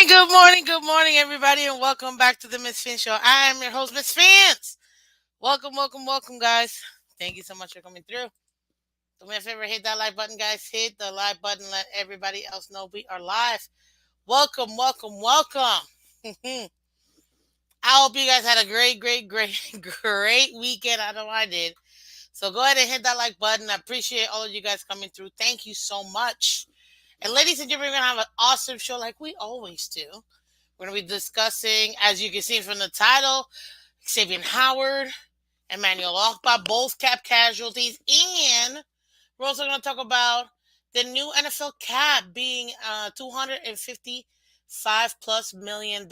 good morning, everybody, and welcome back to the Miss Fin Show. I am your host, Miss Fins. Welcome, guys. Thank you so much for coming through. Do me a favor, hit that like button, guys. Hit the like button. Let everybody else know we are live. Welcome. I hope you guys had a great weekend. I know I did. So go ahead and hit that like button. I appreciate all of you guys coming through. Thank you so much. And ladies and gentlemen, we're gonna have an awesome show like we always do. We're going to be discussing, as you can see from the title, Xavien Howard, Emmanuel Ogbah, both cap casualties, and we're also going to talk about the new NFL cap being 255 plus $1 million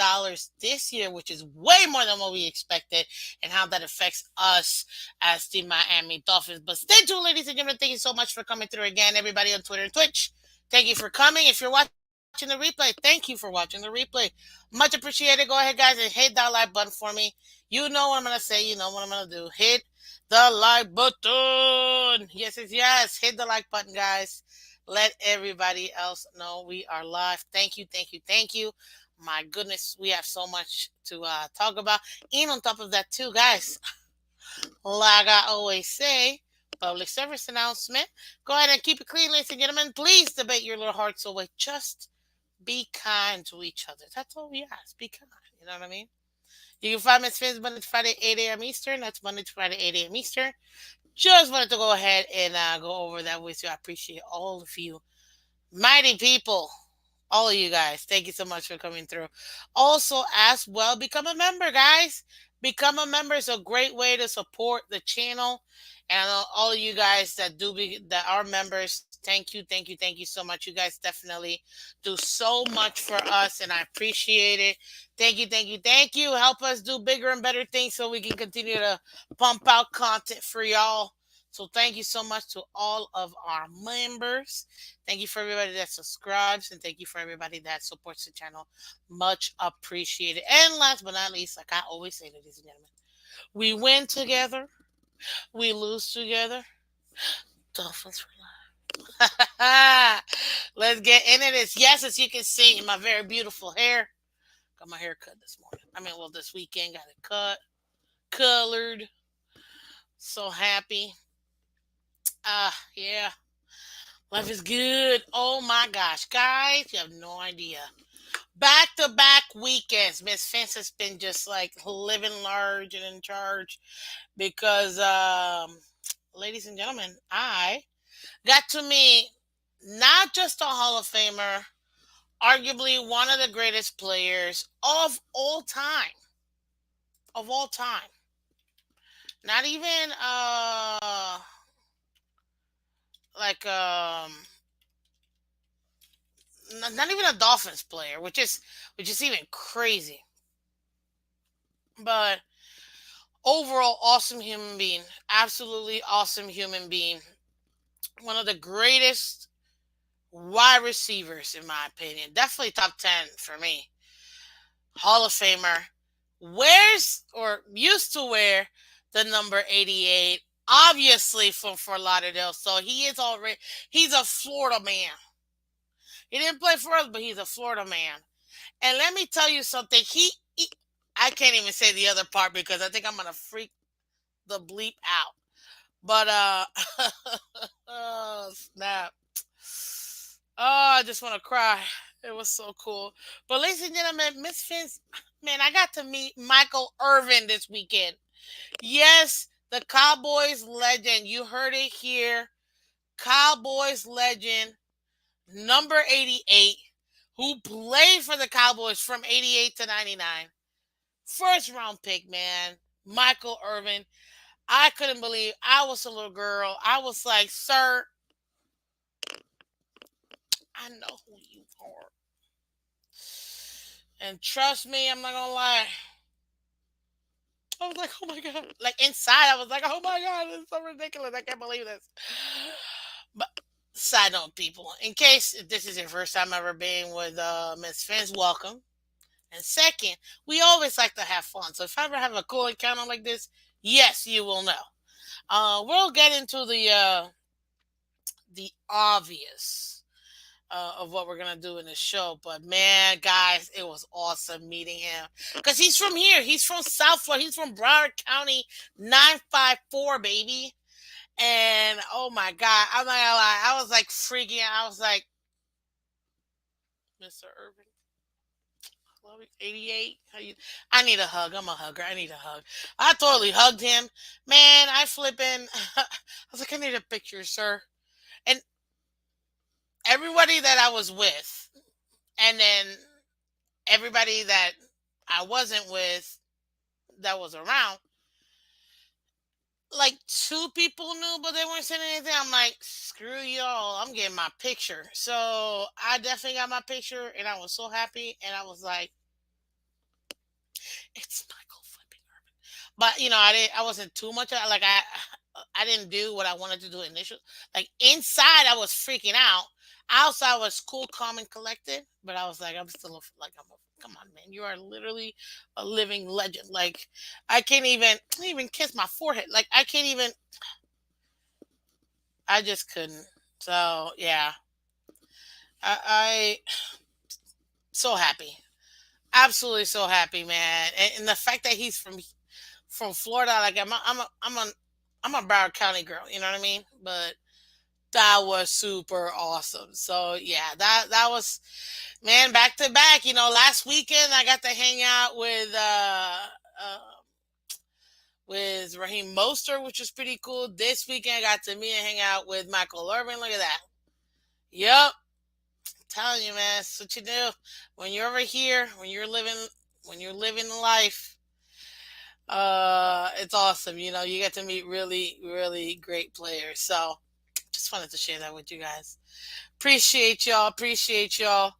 this year, which is way more than what we expected, and how that affects us as the Miami Dolphins. But stay tuned, ladies and gentlemen. Thank you so much for coming through again, everybody on Twitter and Twitch. Thank you for coming. If you're watching the replay, thank you for watching the replay. Much appreciated. Go ahead, guys, and hit that like button for me. You know what I'm going to say. You know what I'm going to do. Hit the like button. Yes. Hit the like button, guys. Let everybody else know we are live. Thank you. My goodness, we have so much to talk about. And on top of that, too, guys, like I always say, public service announcement. Go ahead and keep it clean, ladies and gentlemen. Please debate your little hearts away. Just be kind to each other. That's all we ask. Be kind. You know what I mean? You can find Miss Phins Monday to Friday, 8 a.m. Eastern. That's Monday to Friday, 8 a.m. Eastern. Just wanted to go ahead and go over that with you. I appreciate all of you mighty people. All of you guys. Thank you so much for coming through. Also, as well, become a member, guys. Become a member is a great way to support the channel. And all of you guys that are members, thank you so much. You guys definitely do so much for us, and I appreciate it. Thank you. Help us do bigger and better things so we can continue to pump out content for y'all. So thank you so much to all of our members. Thank you for everybody that subscribes, and thank you for everybody that supports the channel. Much appreciated. And last but not least, like I always say, ladies and gentlemen, we win together, we lose together. Dolphins for life. Let's get into this. Yes, as you can see in my very beautiful hair, got my hair cut this morning. This weekend got it cut, colored. So happy. Yeah. Life is good. Oh my gosh, guys, you have no idea. Back to back weekends. Miss Fence has been just like living large and in charge because, ladies and gentlemen, I got to meet not just a Hall of Famer, arguably one of the greatest players of all time. Of all time. Not even like not even a Dolphins player, which is even crazy. But overall, awesome human being, absolutely awesome human being. One of the greatest wide receivers, in my opinion. Definitely top 10 for me. Hall of Famer. Wears or used to wear the number 88. Obviously from Fort Lauderdale. So he's a Florida man. He didn't play for us, but he's a Florida man. And let me tell you something. I can't even say the other part because I think I'm gonna freak the bleep out. But oh snap. Oh, I just want to cry. It was so cool. But ladies and gentlemen, Miss Fins, man, I got to meet Michael Irvin this weekend. Yes, the Cowboys legend. You heard it here. Cowboys legend, number 88, who played for the Cowboys from 88 to 99. First round pick, man. Michael Irvin. I couldn't believe I was a little girl. I was like, sir, I know who you are. And trust me, I'm not gonna lie. I was like, oh my god. Like inside, I was like, oh my god, this is so ridiculous. I can't believe this. But side note, people, in case this is your first time ever being with Miss Fins, welcome. And second, we always like to have fun. So if I ever have a cool encounter like this, yes, you will know. We'll get into the obvious. of what we're gonna do in the show. But man, guys, it was awesome meeting him because he's from here. He's from South Florida. He's from Broward County, 954, baby. And oh my god, I'm not gonna lie, I was like freaking out. I was like, Mr. Urban, love you, 88. How you? I need a hug. I'm a hugger. I need a hug. I totally hugged him, man. I flipping. I was like, I need a picture, sir. And everybody that I was with, and then everybody that I wasn't with that was around, like two people knew, but they weren't saying anything. I'm like, screw y'all. I'm getting my picture. So I definitely got my picture, and I was so happy. And I was like, it's Michael flipping Urban. But I didn't. I wasn't too much like I didn't do what I wanted to do initially. Like inside, I was freaking out. Outside was cool, calm, and collected. But I was like, I'm still like I'm. Come on, man! You are literally a living legend. Like I can't even kiss my forehead. Like I can't even. I just couldn't. So yeah, I so happy, absolutely so happy, man. And the fact that he's from Florida, like I'm a Broward County girl. You know what I mean? But that was super awesome. So yeah, that was man back to back. Last weekend I got to hang out with Raheem Mostert, which was pretty cool. This weekend I got to meet and hang out with Michael Irvin. Look at that. Yep, telling you, man, that's what you do when you're over here. When you're living life, it's awesome. You get to meet really, really great players. So, just wanted to share that with you guys. Appreciate y'all. Appreciate y'all.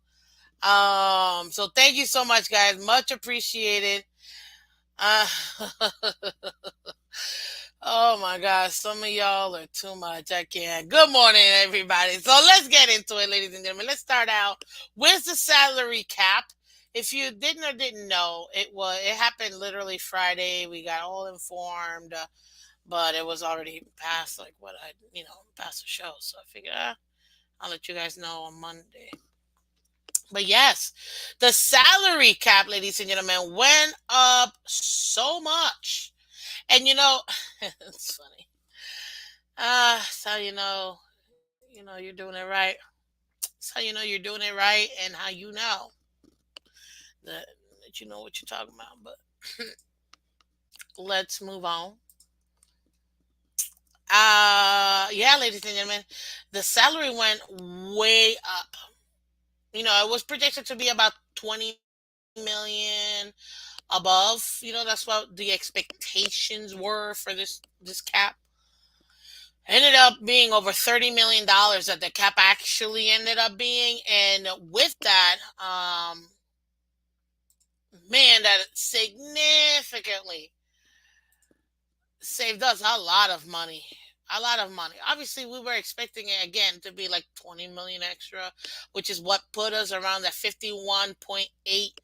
So thank you so much, guys. Much appreciated. Uh, oh my gosh, some of y'all are too much. I can't. Good morning, everybody. So let's get into it, ladies and gentlemen. Let's start out with the salary cap. If you didn't or didn't know, it happened literally Friday. We got all informed, but it was already past like what I past the show. So I figured I'll let you guys know on Monday. But yes, the salary cap, ladies and gentlemen, went up so much. And it's funny. So you're doing it right. That's how you know you're doing it right, and how you know that, that you know what you're talking about. But let's move on. Yeah, ladies and gentlemen, the salary went way up. It was projected to be about 20 million above. That's what the expectations were for this cap. Ended up being over $30 million that the cap actually ended up being, and with that, man, that significantly saved us a lot of money. A lot of money. Obviously, we were expecting it again to be like 20 million extra, which is what put us around that $51.8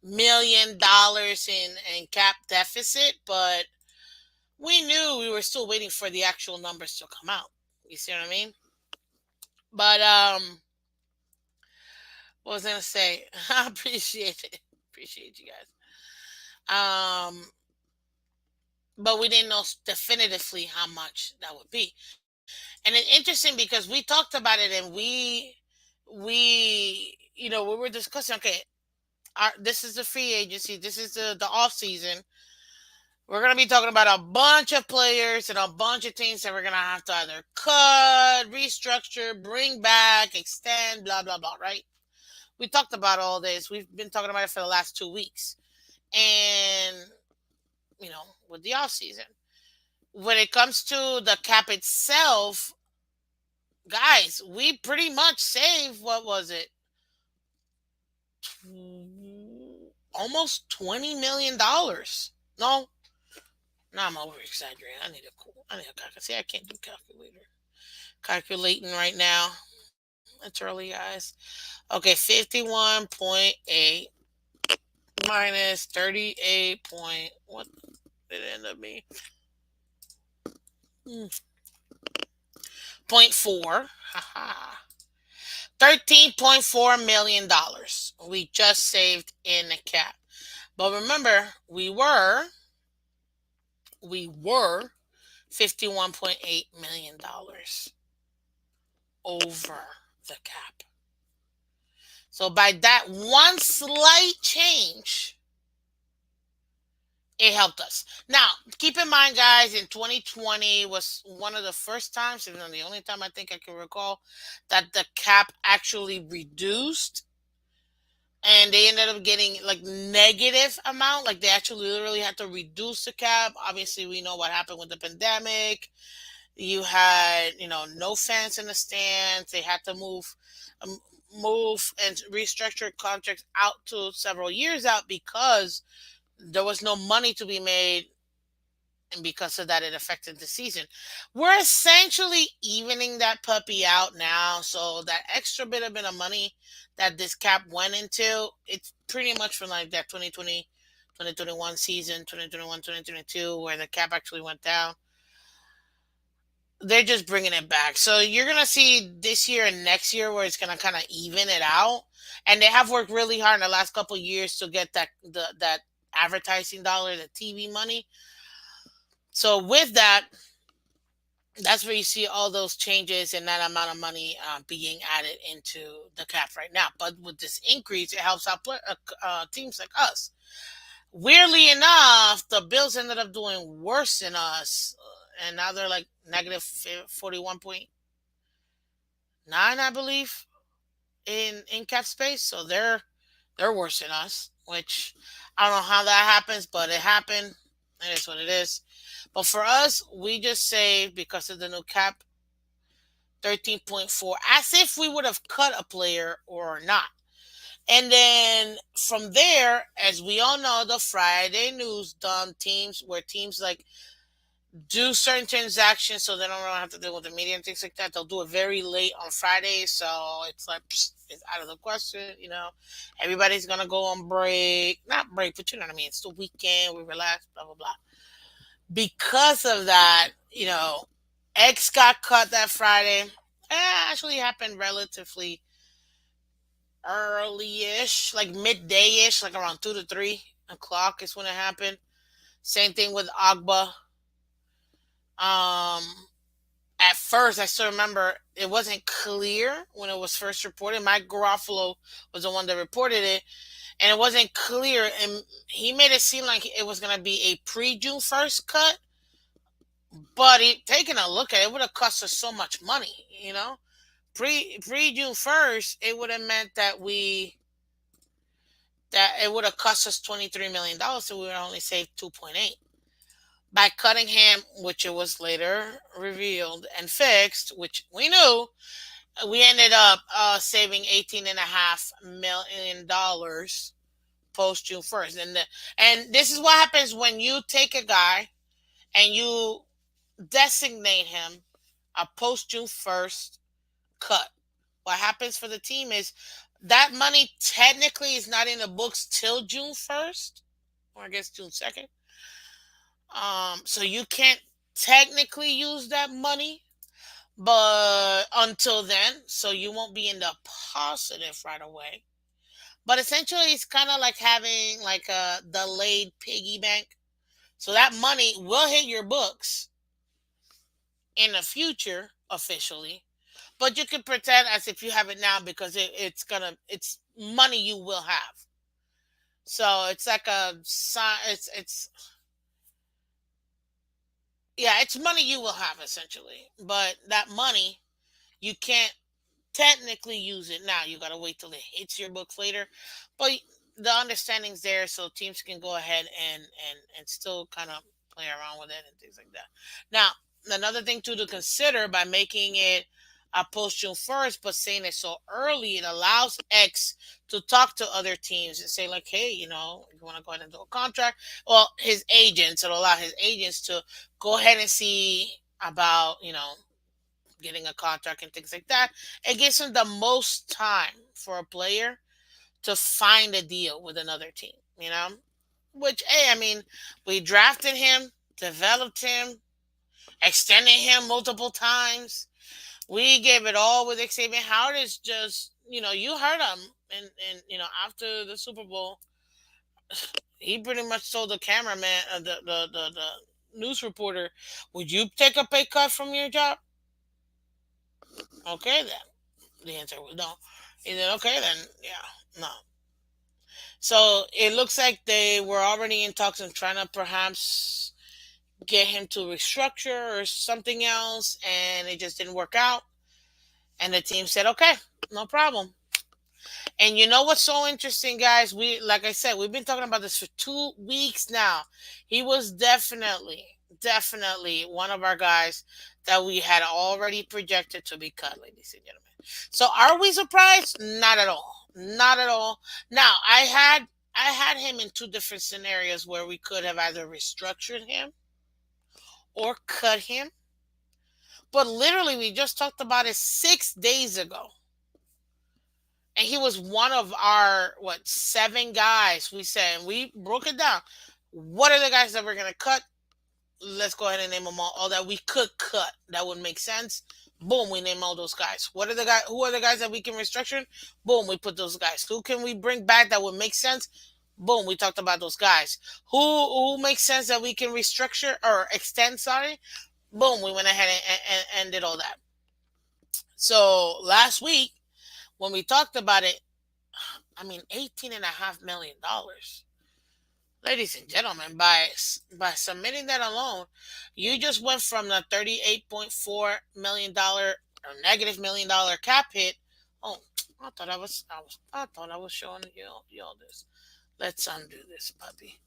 million in cap deficit. But we knew we were still waiting for the actual numbers to come out. You see what I mean? But what was I gonna say? I appreciate it. Appreciate you guys. But we didn't know definitively how much that would be. And it's interesting because we talked about it, and we were discussing. Okay, this is the free agency. This is the off season. We're gonna be talking about a bunch of players and a bunch of teams that we're gonna have to either cut, restructure, bring back, extend, blah blah blah. Right? We talked about all this. We've been talking about it for the last 2 weeks, and with the off season, when it comes to the cap itself, guys, we pretty much saved, what was it? Almost $20 million. No, no, I'm over exaggerating. I need a calculator. See, I can't do calculator. Calculating right now. It's early, guys. Okay, 51.8 minus 38 point. What did it end up being? Hmm. 0.4. Haha. $13.4 million we just saved in the cap. But remember, we were $51.8 million over the cap. So by that one slight change, it helped us. Now, keep in mind, guys, in 2020 was one of the first times, and the only time I think I can recall, that the cap actually reduced, and they ended up getting like negative amount. Like they actually literally had to reduce the cap. Obviously, we know what happened with the pandemic. You had, no fans in the stands. They had to um, move and restructure contracts out to several years out because there was no money to be made, and because of that, it affected the season. We're essentially evening that puppy out now, so that extra bit of money that this cap went into, it's pretty much from like that 2020, 2021 season, 2021, 2022, where the cap actually went down. They're just bringing it back. So you're gonna see this year and next year where it's gonna kind of even it out. And they have worked really hard in the last couple of years to get that advertising dollar, the TV money. So with that, that's where you see all those changes and that amount of money being added into the cap right now. But with this increase, it helps out teams like us. Weirdly enough, the Bills ended up doing worse than us, and now they're like negative 41.9, I believe, in cap space. So they're worse than us, which I don't know how that happens, but it happened. It is what it is. But for us, we just saved because of the new cap 13.4, as if we would have cut a player or not. And then from there, as we all know, the Friday news done teams where teams like do certain transactions so they don't really have to deal with the media and things like that. They'll do it very late on Friday, so it's like it's out of the question. Everybody's gonna go on break, not break, but you know what I mean. It's the weekend, we relax, blah blah blah. Because of that, X got cut that Friday. Actually happened relatively early-ish, like midday-ish, like around 2 to 3 o'clock is when it happened. Same thing with Ogbah. Um, at first, I still remember it wasn't clear when it was first reported. Mike Garofalo was the one that reported it, and it wasn't clear. And he made it seem like it was going to be a pre-June 1st cut, but taking a look at it, would have cost us so much money. Pre June 1st, it would have meant that it would have cost us $23 million, so we would only save 2.8. By cutting him, which it was later revealed and fixed, which we knew, we ended up saving $18.5 million post June 1st. And this is what happens when you take a guy and you designate him a post June 1st cut. What happens for the team is that money technically is not in the books till June 1st, or I guess June 2nd. So you can't technically use that money, but until then, so you won't be in the positive right away. But essentially, it's kind of like having like a delayed piggy bank. So that money will hit your books in the future officially, but you can pretend as if you have it now because it's money you will have. So it's like it's yeah, it's money you will have essentially, but that money you can't technically use it now. You gotta wait till it hits your books later. But the understanding's there, so teams can go ahead and still kind of play around with it and things like that. Now, another thing too to consider by making it a post June 1st, but saying it so early, it allows X to talk to other teams and say like, hey, you want to go ahead and do a contract. Well, his agents, it'll allow his agents to go ahead and see about getting a contract and things like that. It gives him the most time for a player to find a deal with another team. Which, hey, I mean, we drafted him, developed him, extended him multiple times. We gave it all with Xavien. Howard is just you heard him, and after the Super Bowl, he pretty much told the cameraman, the news reporter, "Would you take a pay cut from your job?" Okay, then the answer was no. He said, "Okay, then yeah, no." So it looks like they were already in talks and trying to perhaps get him to restructure or something else, and it just didn't work out. And the team said, "Okay, no problem." And you know what's so interesting, guys? Like I said, we've been talking about this for 2 weeks now. He was definitely one of our guys that we had already projected to be cut, ladies and gentlemen. So are we surprised? Not at all. Not at all. Now, I had him in two different scenarios where we could have either restructured him or cut him. But literally we just talked about it 6 days ago. And he was one of our seven guys. We said, and we broke it down. What are the guys that we're gonna cut? Let's go ahead and name them all that we could cut. That would make sense. Boom, we name all those guys. What are the guys? Who are the guys that we can restructure? Boom, we put those guys. Who can we bring back that would make sense? Boom, we talked about those guys. Who makes sense that we can restructure or extend? Sorry. Boom, we went ahead and did all that. So last week when we talked about it, I mean, $18.5 million. Ladies and gentlemen, by submitting that alone, you just went from the $38.4 million or -$1 million cap hit. Oh, I thought I was showing you all this. Let's undo this, puppy,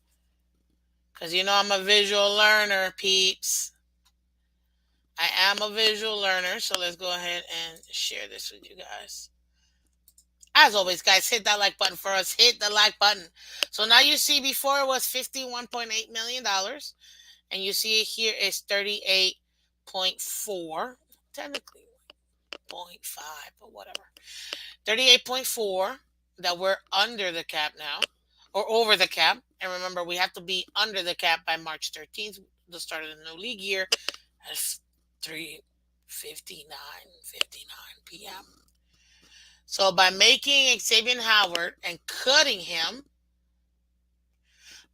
because I'm a visual learner, peeps. I am a visual learner, so let's go ahead and share this with you guys. As always, guys, hit that like button for us. Hit the like button. So now you see before it was $51.8 million, and you see it here is 38.4. Technically, 0.5, but whatever. 38.4 that we're under the cap now, or over the cap. And remember, we have to be under the cap by March 13th, the start of the new league year, at 3:59 p.m. So by making Xavien Howard and cutting him,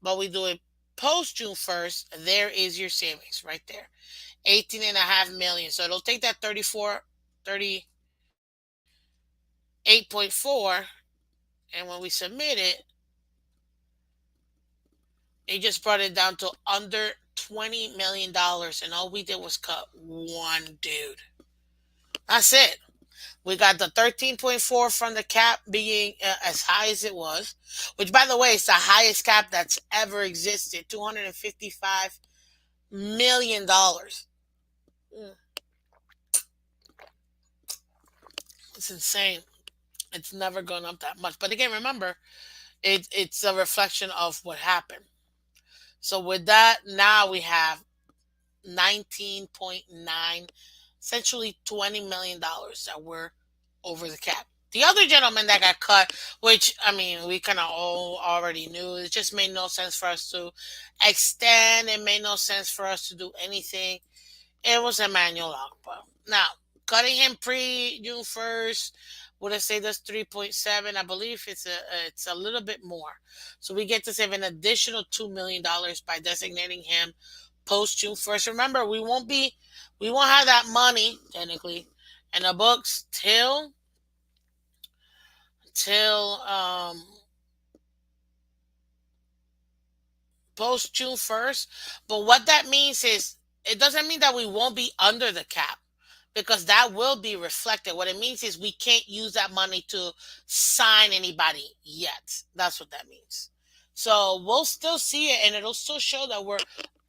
but we do it post June 1st, there is your savings right there. 18.5 million. So it'll take that 38.4, and when we submit it, it just brought it down to under $20 million, and all we did was cut one dude. That's it. We got the 13.4 from the cap being as high as it was, which, by the way, is the highest cap that's ever existed, $255 million. It's insane. It's never gone up that much. But again, remember, it's a reflection of what happened. So with that, now we have 19.9, essentially $20 million that were over the cap. The other gentleman that got cut, which I mean, we kind of all already knew, it just made no sense for us to extend. It made no sense for us to do anything. It was Emmanuel Ogbah. Now, cutting him pre June 1st would have saved us 3.7. I believe it's a little bit more. So we get to save an additional $2 million by designating him post June 1st. Remember, we won't have that money technically in the books till post June 1st. But what that means is it doesn't mean that we won't be under the cap, because that will be reflected. What it means is we can't use that money to sign anybody yet. That's what that means. So we'll still see it, and it'll still show that we're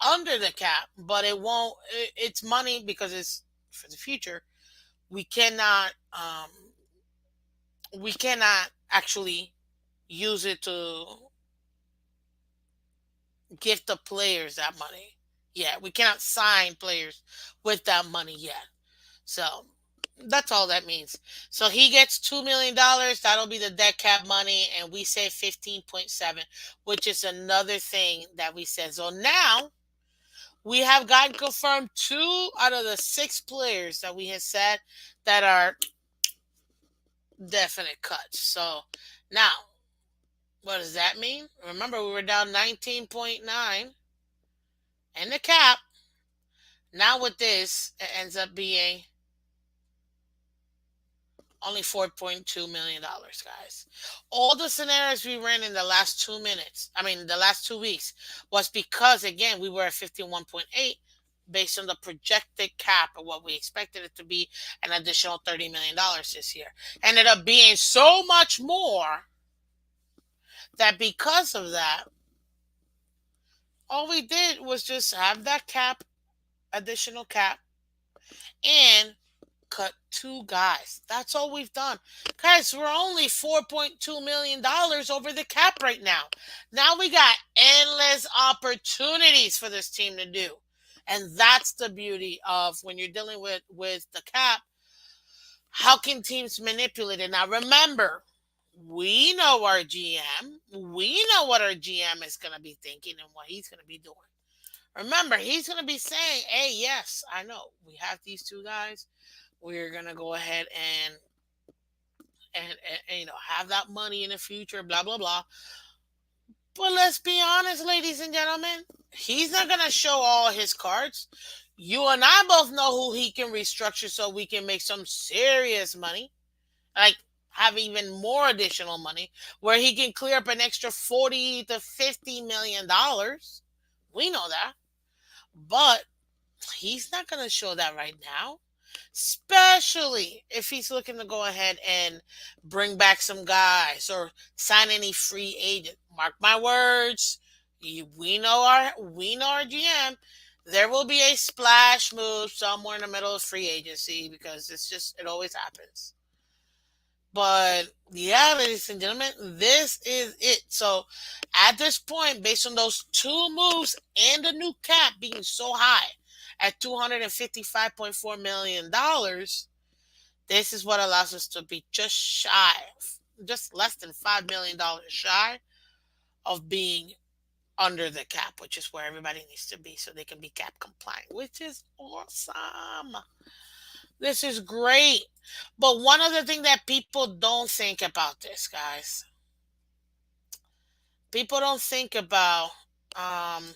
under the cap, but it won't. It's money because it's for the future. We cannot. We cannot actually use it to give the players that money. Yeah, we cannot sign players with that money yet. So that's all that means. So he gets $2 million. That'll be the dead cap money, and we say 15.7, which is another thing that we said. So now we have gotten confirmed 2 out of the 6 players that we have said that are definite cuts. So now, what does that mean? Remember, we were down 19.9 in the cap. Now with this, it ends up being only $4.2 million, guys. All the scenarios we ran in the last 2 minutes, I mean, the last 2 weeks, was because, again, we were at 51.8 based on the projected cap of what we expected it to be, an additional $30 million this year. Ended up being so much more that because of that, all we did was just have that cap, additional cap, and cut two guys. That's all we've done. Guys, we're only $4.2 million over the cap right now. Now we got endless opportunities for this team to do. And that's the beauty of when you're dealing with the cap. How can teams manipulate it? Now remember, we know our GM. We know what our GM is going to be thinking and what he's going to be doing. Remember, he's going to be saying, hey, yes, I know. We have these two guys. We're going to go ahead and have that money in the future, blah, blah, blah. But let's be honest, ladies and gentlemen, he's not going to show all his cards. You and I both know who he can restructure so we can make some serious money. Like, have even more additional money where he can clear up an extra 40 to $50 million. We know that. But he's not going to show that right now, especially if he's looking to go ahead and bring back some guys or sign any free agent. Mark my words, we know our GM. There will be a splash move somewhere in the middle of free agency because it always happens. But yeah, ladies and gentlemen, this is it. So at this point, based on those two moves and the new cap being so high at $255.4 million, this is what allows us to be just less than $5 million shy of being under the cap, which is where everybody needs to be so they can be cap compliant, which is awesome. This is great. But one other thing that people don't think about this, guys, people don't think about um,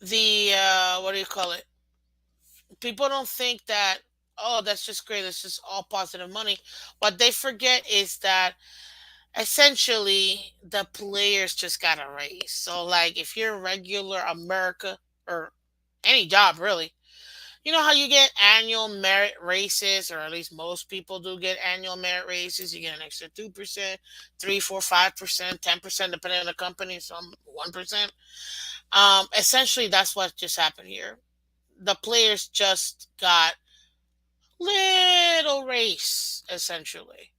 the what do you call it? People don't think that, oh, that's just great. That's just all positive money. What they forget is that essentially the players just got a raise. So, like, if you're a regular America or any job really, you know how you get annual merit raises, or at least most people do get annual merit raises. You get an extra 2%, 3, 4, 5%, 10%, depending on the company. Some 1%. Essentially, that's what just happened here. The players just got little raise, essentially.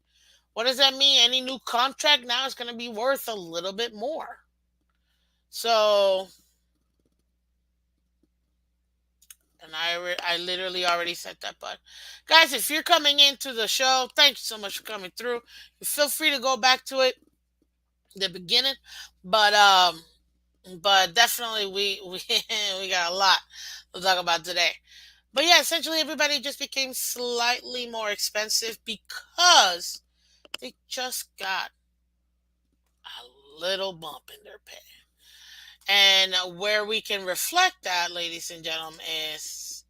What does that mean? Any new contract now is going to be worth a little bit more. So, and I literally already said that. But guys, if you're coming into the show, thank you so much for coming through. You feel free to go back to it, the beginning. But definitely we we got a lot to talk about today. But yeah, essentially everybody just became slightly more expensive because they just got a little bump in their pay. And where we can reflect that, ladies and gentlemen, is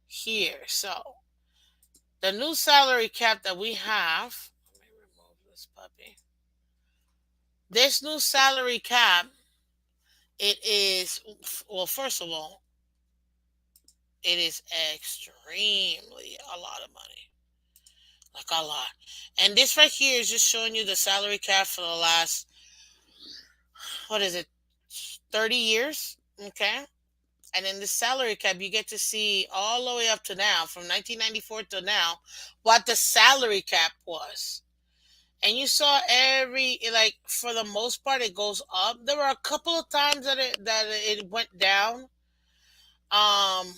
here. So the new salary cap that we have, let me remove this puppy. This new salary cap, it is, well, first of all, it is extremely a lot of money. Like a lot. And this right here is just showing you the salary cap for the last, what is it, 30 years? Okay. And in the salary cap, you get to see all the way up to now, from 1994 to now, what the salary cap was. And you saw like, for the most part, it goes up. There were a couple of times that it went down. Um,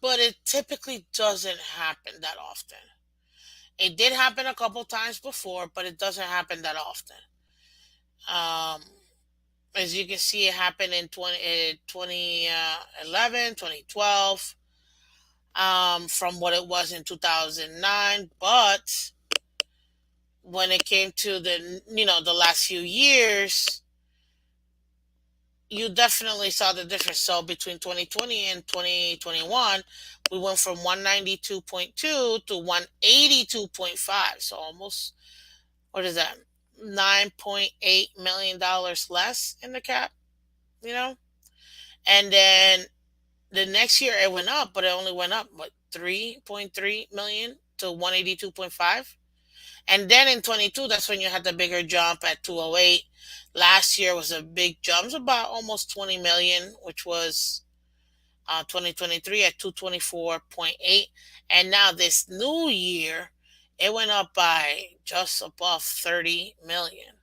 but it typically doesn't happen that often. It did happen a couple times before, but it doesn't happen that often. Um, as you can see, it happened in 2011, 2012. from what it was in 2009. But when it came to the last few years, you definitely saw the difference. So between 2020 and 2021, we went from 192.2 to 182.5. So almost, what is that? $9.8 million less in the cap, you know? And then the next year it went up, but it only went up, what, 3.3 million to 182.5. And then in 22, that's when you had the bigger jump at 208. Last year was a big jump, it was about almost 20 million, which was 2023 at 224.8. And now this new year, it went up by just above 30 million.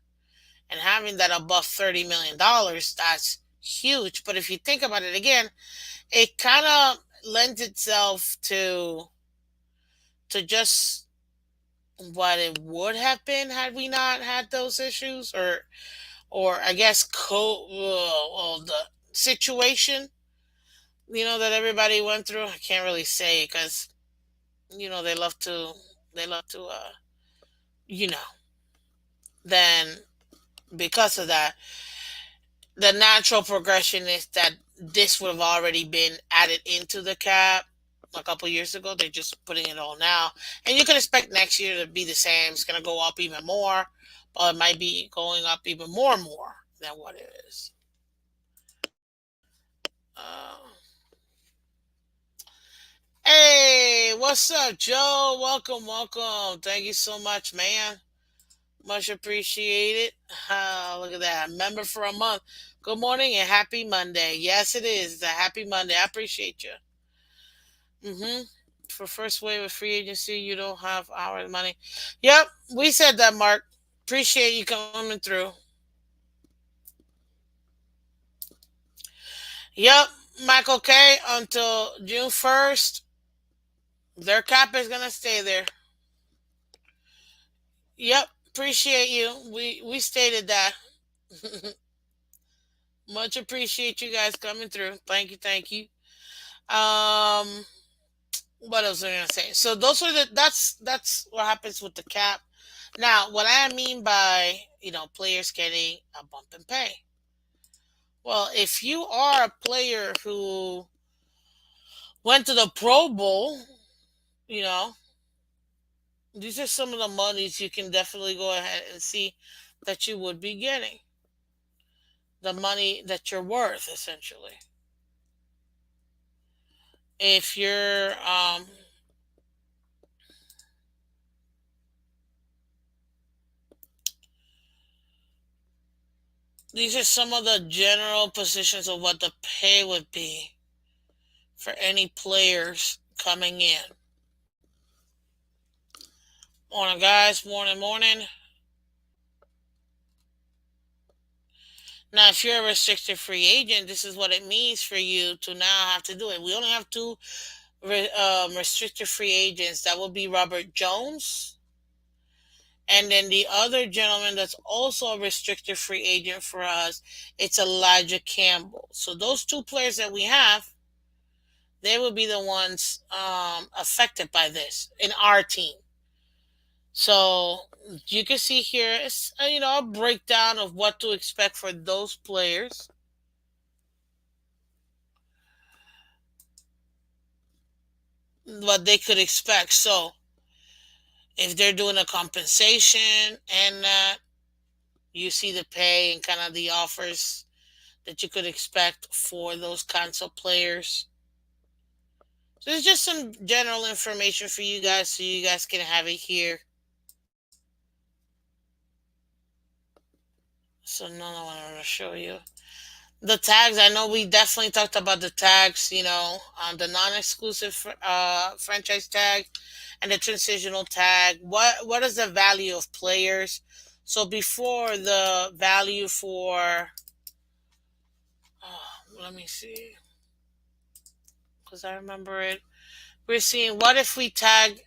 And having that above $30 million, that's huge. But if you think about it again, it kind of lends itself to just what it would have been had we not had those issues, or I guess the situation that everybody went through. I can't really say because they love to you know then because of that, the natural progression is that this would have already been added into the cap a couple years ago. They're just putting it all now, and you can expect next year to be the same. It's going to go up even more, but it might be going up even more than what it is. Uh, hey, what's up, Joe? Welcome, welcome. Thank you so much, man. Much appreciated. Look at that. Member for a month. Good morning and happy Monday. Yes, it is. It's a happy Monday. I appreciate you. Mm-hmm. For first wave of free agency, you don't have our money. Yep, we said that, Mark. Appreciate you coming through. Yep, Michael K. Until June 1st, their cap is gonna stay there. Yep, appreciate you. We stated that. Much appreciate you guys coming through. Thank you, thank you. Um, what else was I gonna say? So those are that's what happens with the cap. Now, what I mean by players getting a bump in pay. Well, if you are a player who went to the Pro Bowl, you know, these are some of the monies you can definitely go ahead and see that you would be getting. The money that you're worth, essentially. If you're these are some of the general positions of what the pay would be for any players coming in. Morning, guys. Morning, morning. Now, if you're a restricted free agent, this is what it means for you to now have to do it. We only have two restricted free agents. That will be Robert Jones, and then the other gentleman that's also a restricted free agent for us, it's Elijah Campbell. So those two players that we have, they will be the ones affected by this in our team. So you can see here, it's a breakdown of what to expect for those players. What they could expect. So if they're doing a compensation and you see the pay and kind of the offers that you could expect for those kinds of players. So there's just some general information for you guys so you guys can have it here. So now I want to show you the tags. I know we definitely talked about the tags, the non-exclusive franchise tag and the transitional tag. What is the value of players? So before, the value for let me see, because I remember it. We're seeing, what if we tag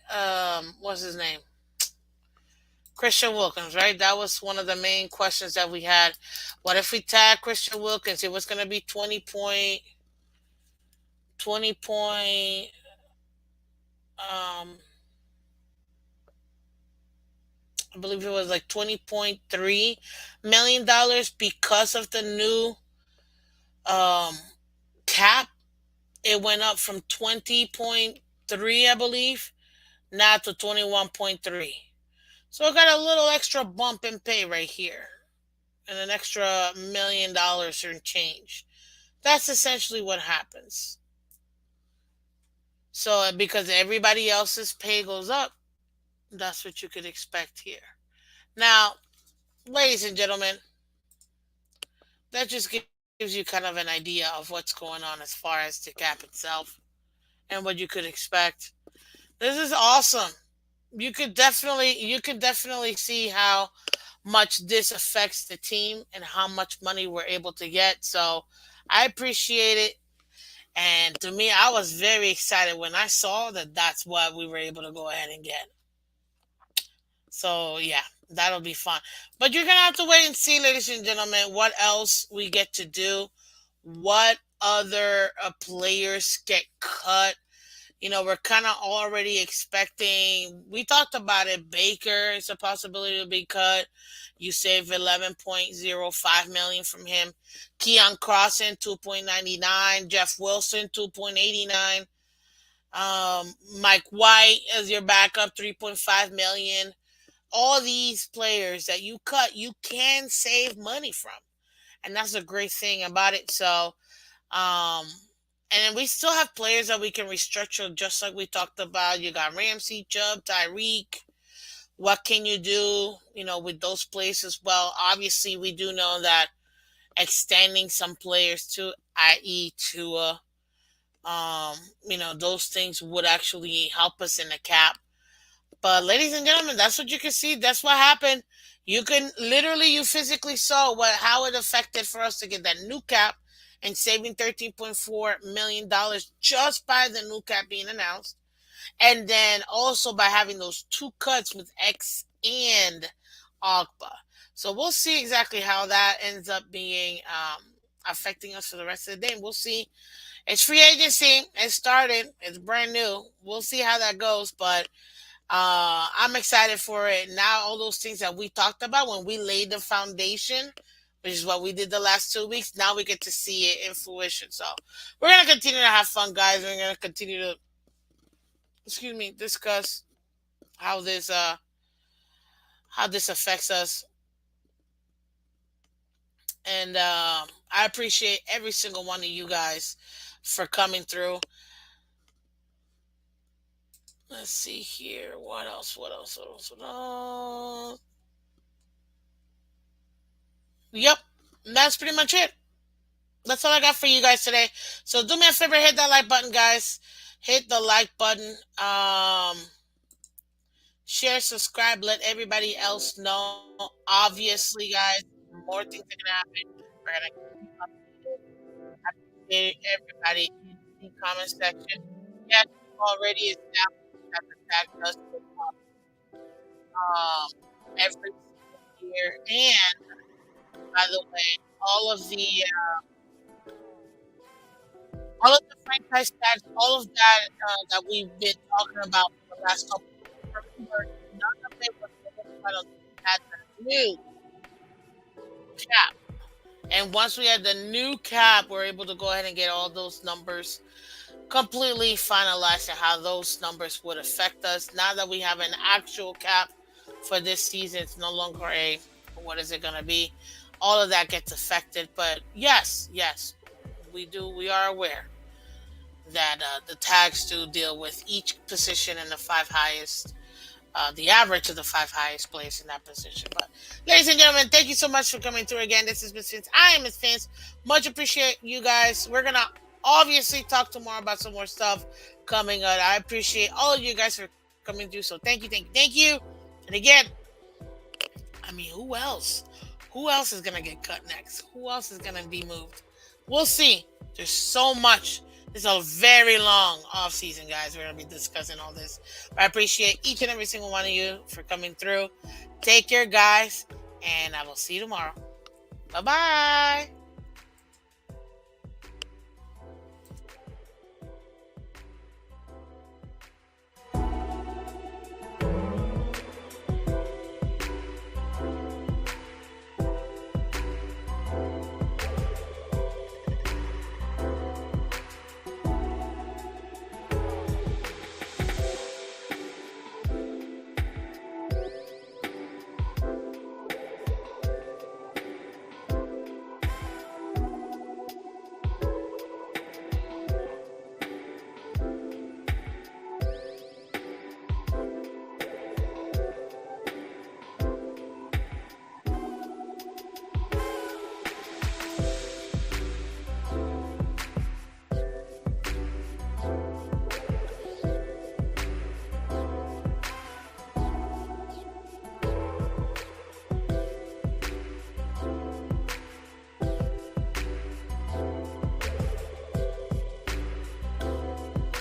what's his name? Christian Wilkins, right? That was one of the main questions that we had. What if we tag Christian Wilkins? It was going to be 20 point Um, I believe it was like $20.3 million because of the new um cap. It went up from 20.3, I believe, now to 21.3. So I got a little extra bump in pay right here, and an extra $1 million and change. That's essentially what happens. So because everybody else's pay goes up, that's what you could expect here. Now, ladies and gentlemen, that just gives you kind of an idea of what's going on as far as the cap itself and what you could expect. This is awesome. You could definitely see how much this affects the team and how much money we're able to get. So I appreciate it. And to me, I was very excited when I saw that that's what we were able to go ahead and get. So yeah, that'll be fun. But you're gonna have to wait and see, ladies and gentlemen, what else we get to do, what other players get cut. We're kind of already expecting. We talked about it. Baker is a possibility to be cut. You save 11.05 million from him. Keon Crossan 2.99. Jeff Wilson 2.89. Mike White as your backup 3.5 million. All these players that you cut, you can save money from, and that's a great thing about it. So um, and then we still have players that we can restructure, just like we talked about. You got Ramsey, Chubb, Tyreek. What can you do, with those players as well? Obviously, we do know that extending some players to, i.e., Tua, those things would actually help us in the cap. But, ladies and gentlemen, that's what you can see. That's what happened. You can literally, you physically saw how it affected for us to get that new cap and saving $13.4 million just by the new cap being announced. And then also by having those two cuts with X and Ogbah. So we'll see exactly how that ends up being affecting us for the rest of the day. And we'll see. It's free agency. It started. It's brand new. We'll see how that goes. But I'm excited for it. Now, all those things that we talked about when we laid the foundation, which is what we did the last 2 weeks, now we get to see it in fruition. So we're going to continue to have fun, guys. We're going to continue to, discuss how this affects us. And I appreciate every single one of you guys for coming through. Let's see here. What else? What else? What else? What else? Yep. That's pretty much it. That's all I got for you guys today. So do me a favor, hit that like button, guys. Hit the like button. Share, subscribe, let everybody else know. Obviously, guys, more things are gonna happen. We're gonna keep updating everybody in the comment section. Yes, already established that the tag does go up every single year. And by the way, all of the all of the franchise tags, all of that that we've been talking about for the last couple of weeks, remember, none of it was on had the new cap. And once we had the new cap, we're able to go ahead and get all those numbers completely finalized and how those numbers would affect us. Now that we have an actual cap for this season, it's no longer a what is it going to be. All of that gets affected. But yes, we are aware that the tags do deal with each position in the five highest, the average of the five highest players in that position. But, ladies and gentlemen, thank you so much for coming through again. This is Miss Phins. I am Miss Phins. Much appreciate you guys. We're gonna obviously talk tomorrow about some more stuff coming up. I appreciate all of you guys for coming through. So thank you, thank you, thank you. And again, I mean, who else? Who else is gonna get cut next? Who else is gonna be moved? We'll see. There's so much. It's a very long off season, guys. We're gonna be discussing all this. But I appreciate each and every single one of you for coming through. Take care, guys, and I will see you tomorrow. Bye bye.